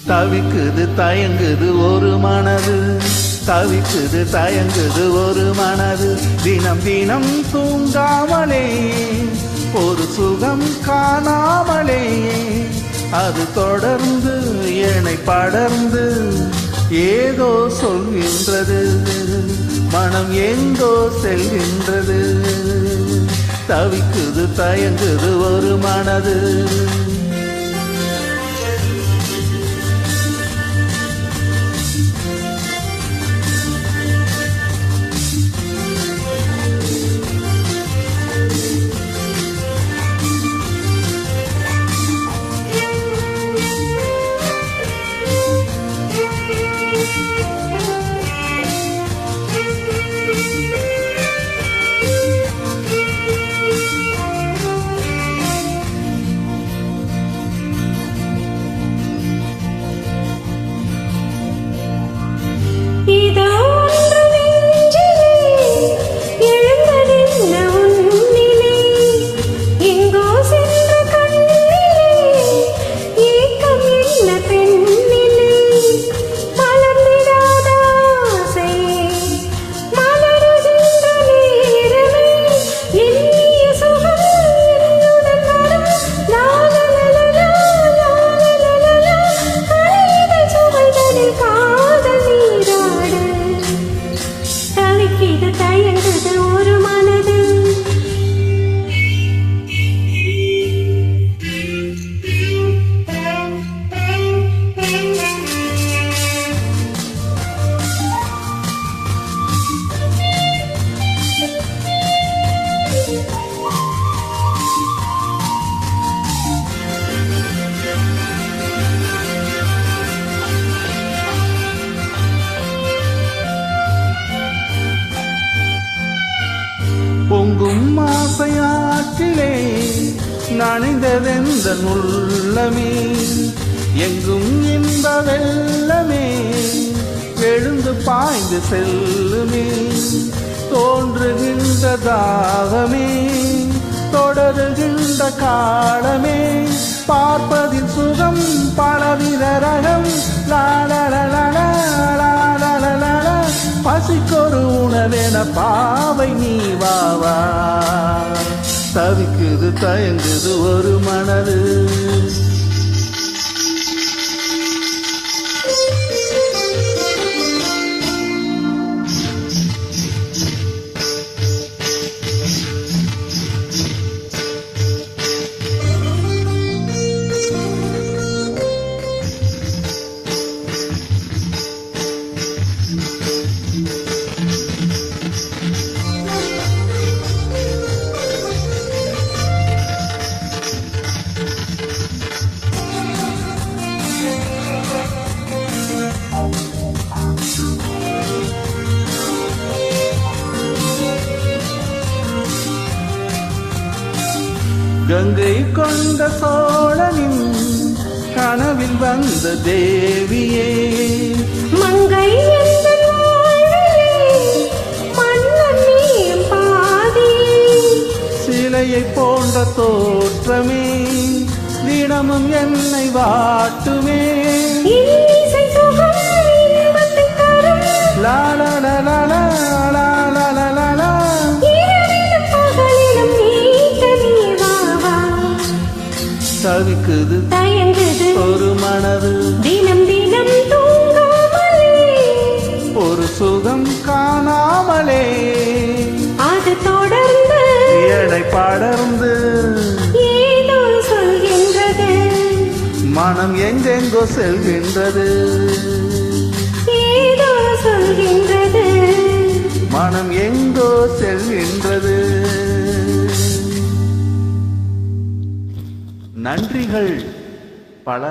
தவிக்குது தயங்குது ஒரு மனது, தவிக்குது தயங்குது ஒரு மனது. தினம் தினம் தூங்காமலே ஒரு சுகம் காணாமலே அது தொடர்ந்து என்னை படர்ந்து ஏதோ சொல்கின்றது. மனம் எங்கோ செல்கின்றது. தவிக்குது தயங்குது ஒரு மனது. பொங்கும் ஆசையாற்றிலே நனைந்ததெந்த உள்ளமே, எங்கும் இன்ப வெள்ளமே எழுந்து பாய்ந்து செல்லுமே. தோன்றுகின்ற தாகமே தொடருகின்ற காலமே, பார்ப்பதில் சுகம் பலவித ரகம். பசிக்கொரு உணவென பாவை நீ வாவா. தவிக்குது தயங்குது ஒரு மனது. கங்கை கொண்ட சோழனின் கனவில் வந்த தேவியே, மங்கை சிலையை போன்ற தோற்றமே தினமும் என்னை வாட்டுமே. தவிக்குது தயங்குது ஒரு மனது. தினம் தினம் தூங்காமலே ஒரு சுகம் காணாமலே அது தொடர்ந்து எடை படர்ந்து ஏதோ சொல்கின்றது. மனம் எங்கெங்கோ செல்கின்றது. ஏதோ சொல்கின்றது. மனம் எங்கோ செல்கின்றது. நன்றிகள் பல.